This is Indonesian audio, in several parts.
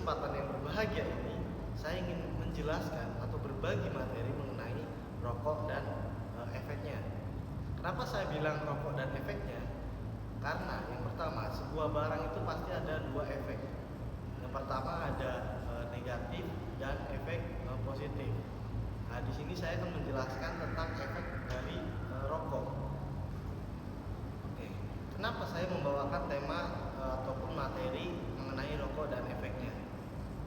kesempatan yang berbahagia ini, saya ingin menjelaskan atau berbagi materi mengenai rokok dan efeknya. Kenapa saya bilang rokok dan efeknya? Karena yang pertama, sebuah barang itu pasti ada dua efek. Yang pertama ada negatif dan efek positif. Nah, di sini saya akan menjelaskan tentang efek dari rokok. Oke, kenapa saya membawakan tema ataupun materi mengenai rokok dan efeknya?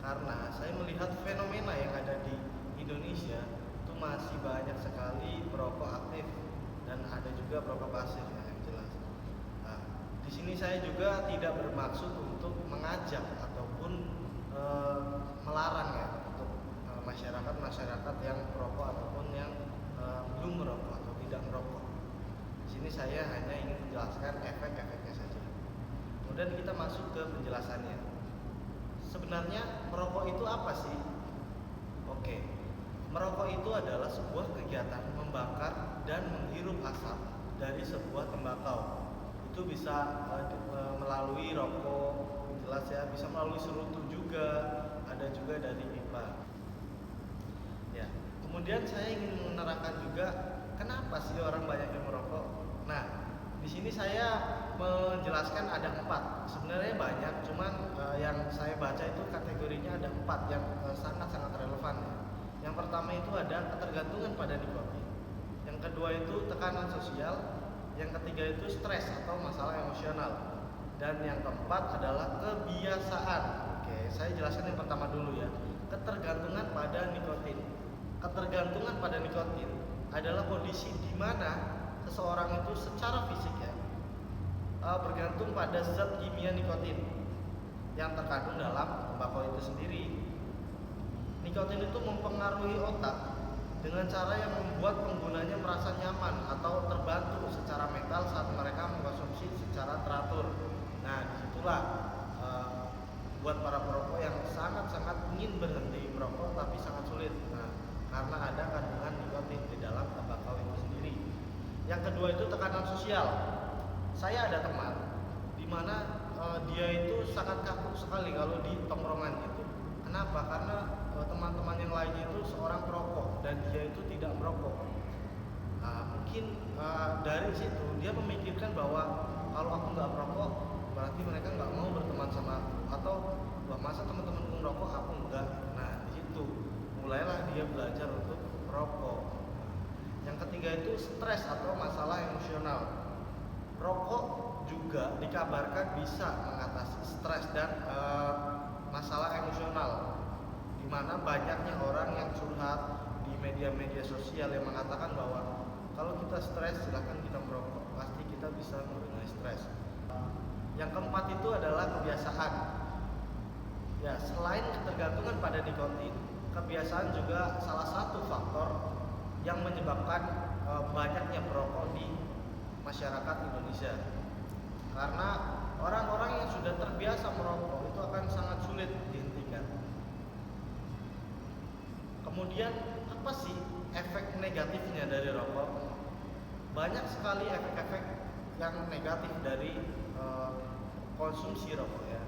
Karena saya melihat fenomena yang ada di Indonesia itu masih banyak sekali perokok aktif dan ada juga perokok pasif yang jelas. Nah, di sini saya juga tidak bermaksud untuk mengajak ataupun melarang ya untuk masyarakat yang perokok ataupun yang belum merokok atau tidak merokok. Di sini saya hanya ingin menjelaskan efek-efeknya saja. Kemudian kita masuk ke penjelasannya. Sebenarnya merokok itu apa sih? Oke, merokok itu adalah sebuah kegiatan membakar dan menghirup asap dari sebuah tembakau. Itu bisa melalui rokok, jelas ya, bisa melalui serutu juga, ada juga dari pipa. Ya, kemudian saya ingin menerangkan juga kenapa sih orang banyak yang merokok. Nah, di sini saya menjelaskan ada 4. Sebenarnya banyak, cuman yang saya baca itu kategorinya ada 4 yang sangat-sangat relevan. Yang pertama itu ada ketergantungan pada nikotin. Yang kedua itu tekanan sosial. Yang ketiga itu stres atau masalah emosional. Dan yang keempat adalah kebiasaan. Oke, saya jelaskan yang pertama dulu ya. Ketergantungan pada nikotin. Ketergantungan pada nikotin adalah kondisi di mana seseorang itu secara fisik ya bergantung pada zat kimia nikotin yang terkandung dalam tembakau itu sendiri. Nikotin itu mempengaruhi otak dengan cara yang membuat penggunanya merasa nyaman atau terbantu secara mental saat mereka mengkonsumsi secara teratur. Nah, disitulah buat para perokok yang sangat-sangat ingin berhenti merokok tapi sangat sulit. Nah, karena ada kandungan nikotin di dalam tembakau itu sendiri. Yang kedua itu tekanan sosial. Saya ada teman di mana dia itu sangat kaku sekali kalau di tongkrongan gitu. Kenapa? Karena teman-teman yang lainnya itu seorang perokok dan dia itu tidak merokok. Mungkin dari situ dia memikirkan bahwa kalau aku nggak merokok berarti mereka nggak mau berteman sama aku, atau wah masa teman-temanku merokok aku enggak. Nah, di situ mulailah dia belajar untuk merokok. Yang ketiga itu stres atau masalah emosional. Rokok juga dikabarkan bisa mengatasi stres dan masalah emosional, di mana banyaknya orang yang curhat di media-media sosial yang mengatakan bahwa kalau kita stres silahkan kita merokok, pasti kita bisa mengurangi stres. Yang keempat itu adalah kebiasaan. Ya, selain ketergantungan pada nikotin, kebiasaan juga salah satu faktor yang menyebabkan banyaknya perokok di masyarakat Indonesia. Karena orang-orang yang sudah terbiasa merokok itu akan sangat sulit dihentikan. Kemudian apa sih efek negatifnya dari rokok? Banyak sekali efek-efek yang negatif dari konsumsi rokok ya.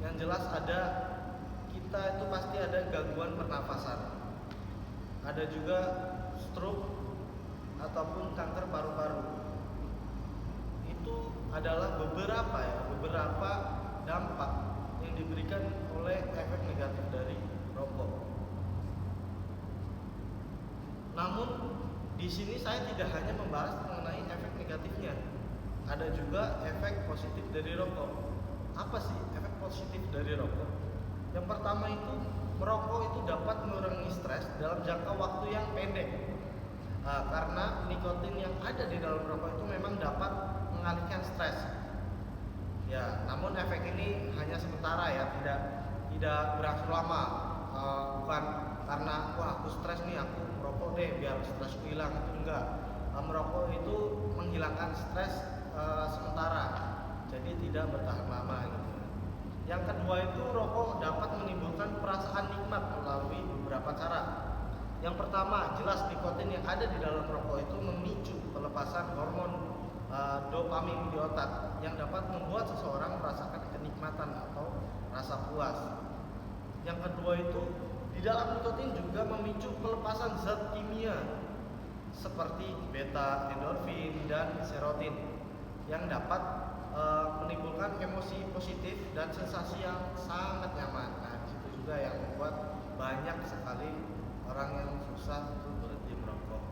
Yang jelas ada, kita itu pasti ada gangguan pernafasan. Ada juga stroke ataupun kanker paru-paru. Itu adalah beberapa dampak yang diberikan oleh efek negatif dari rokok. Namun di sini saya tidak hanya membahas mengenai efek negatifnya, ada juga efek positif dari rokok. Apa sih efek positif dari rokok? Yang pertama itu merokok itu dapat mengurangi stres dalam jangka waktu yang pendek. Karena nikotin yang ada di dalam rokok itu memang dapat mengalihkan stres. Ya, namun efek ini hanya sementara ya, tidak berlangsung lama. Bukan karena wah aku stres nih, aku merokok deh biar stresku hilang, itu enggak. Merokok itu menghilangkan stres sementara, jadi tidak bertahan lama gitu. Yang kedua itu rokok dapat menimbulkan perasaan nikmat melalui beberapa cara. Yang pertama, jelas nikotin yang ada di dalam rokok itu memicu pelepasan hormon dopamin di otak yang dapat membuat seseorang merasakan kenikmatan atau rasa puas. Yang kedua itu di dalam nikotin juga memicu pelepasan zat kimia seperti beta endorfin dan serotin yang dapat menimbulkan emosi positif dan sensasi yang sangat nyaman. Nah, itu juga yang membuat banyak sekali orang yang susah untuk berhenti merokok.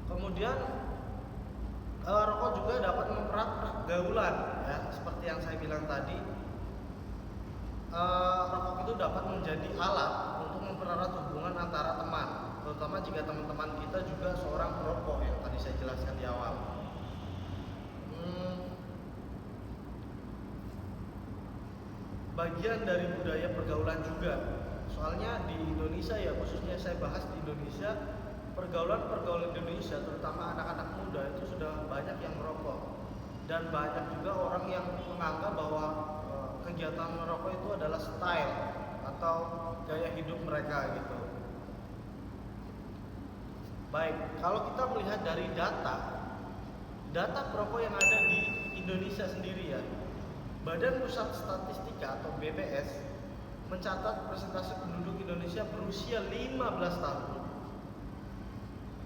Kemudian rokok juga dapat mempererat pergaulan, ya, seperti yang saya bilang tadi. Rokok itu dapat menjadi alat untuk mempererat hubungan antara teman, terutama jika teman-teman kita juga seorang perokok yang tadi saya jelaskan di awal. Bagian dari budaya pergaulan juga. Soalnya di Indonesia, ya khususnya saya bahas di Indonesia, pergaulan Indonesia terutama anak-anak muda itu sudah banyak yang merokok, dan banyak juga orang yang menganggap bahwa kegiatan merokok itu adalah style atau gaya hidup mereka gitu. Baik, kalau kita melihat dari data perokok yang ada di Indonesia sendiri, ya, Badan Pusat Statistika atau BPS mencatat persentase penduduk Indonesia berusia 15 tahun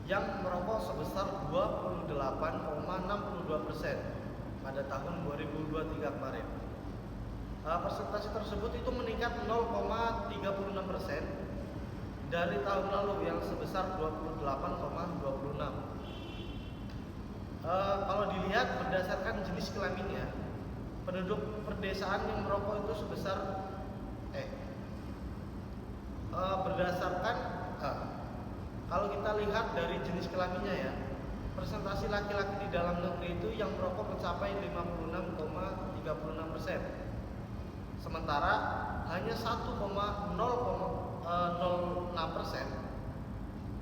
yang merokok sebesar 28,62% pada tahun 2023 kemarin. Persentase tersebut itu meningkat 0,36% dari tahun lalu yang sebesar 28,26. Kalau dilihat berdasarkan jenis kelaminnya, penduduk perdesaan yang merokok itu sebesar kalau kita lihat dari jenis kelaminnya, ya, persentase laki-laki di dalam negeri itu yang merokok mencapai 56,36%. Sementara hanya 1,06%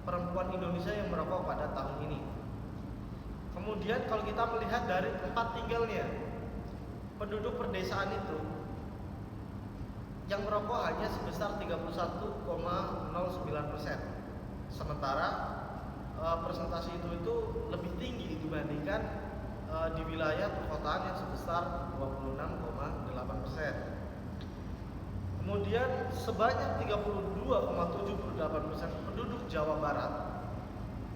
perempuan Indonesia yang merokok pada tahun ini. Kemudian kalau kita melihat dari tempat tinggalnya, penduduk perdesaan itu yang merokok hanya sebesar 31,09%. Sementara persentase itu lebih tinggi dibandingkan di wilayah perkotaan yang sebesar 26,8%. Kemudian sebanyak 32,78% penduduk Jawa Barat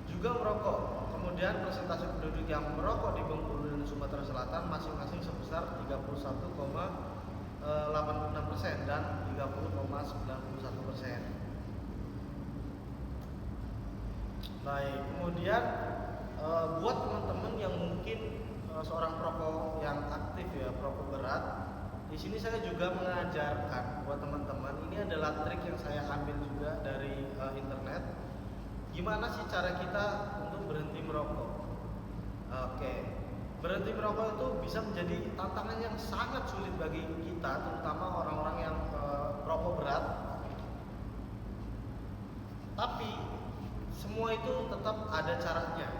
juga merokok. Kemudian persentase penduduk yang merokok di Bengkulu dan Sumatera Selatan masing-masing sebesar 31,86% dan 30,91%. Baik, kemudian buat teman-teman yang mungkin seorang perokok yang aktif, ya, perokok berat, di sini saya juga mengajarkan buat teman-teman, ini adalah trik yang saya ambil juga dari internet. Gimana sih cara kita untuk berhenti merokok? Oke, berhenti merokok itu bisa menjadi tantangan yang sangat sulit bagi kita, terutama orang-orang yang perokok berat. Tapi semua itu tetap ada caranya.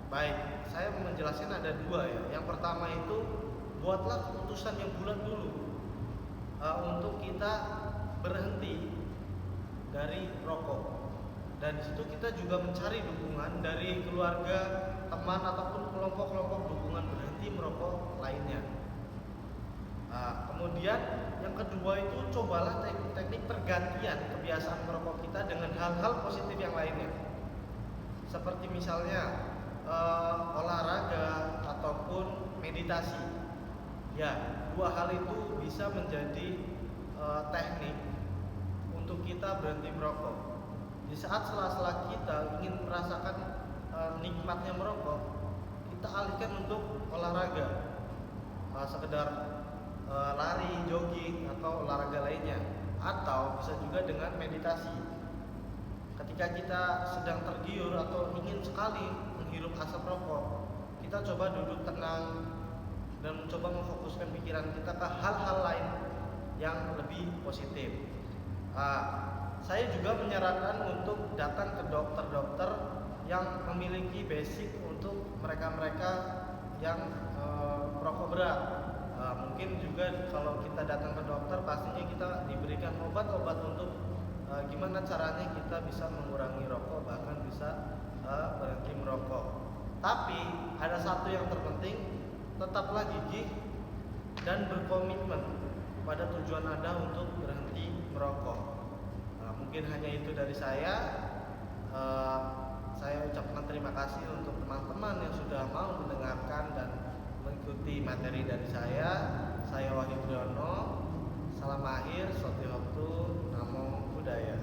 Baik, saya menjelaskan ada dua, ya. Yang pertama itu buatlah keputusan yang bulat dulu untuk kita berhenti dari rokok. Dan di situ kita juga mencari dukungan dari keluarga, teman ataupun kelompok-kelompok dukungan berhenti merokok lainnya. Kemudian yang kedua itu cobalah teknik pergantian kebiasaan merokok kita dengan hal-hal positif yang lainnya. Seperti misalnya olahraga ataupun meditasi. Ya, dua hal itu bisa menjadi teknik untuk kita berhenti merokok. Di saat sela-sela kita ingin merasakan nikmatnya merokok, kita alihkan untuk olahraga, sekedar lari, jogging, atau olahraga lainnya, atau bisa juga dengan meditasi. Ketika kita sedang tergiur atau ingin sekali menghirup asap rokok, kita coba duduk tenang dan mencoba memfokuskan pikiran kita ke hal-hal lain yang lebih positif. Saya juga menyarankan untuk datang ke dokter-dokter yang memiliki basic untuk mereka-mereka yang merokok berat. Mungkin juga kalau kita datang ke dokter, pastinya kita diberikan obat-obat untuk gimana caranya kita bisa mengurangi rokok, bahkan bisa berhenti merokok. Tapi ada satu yang terpenting, tetaplah gigih dan berkomitmen pada tujuan Anda untuk berhenti merokok. Mungkin hanya itu dari saya. Saya ucapkan terima kasih untuk teman-teman yang sudah mau mendengarkan dan mengikuti materi dari saya. Saya Wahyu Priyono. Salam akhir, Sotihotu, Namo Buddhaya.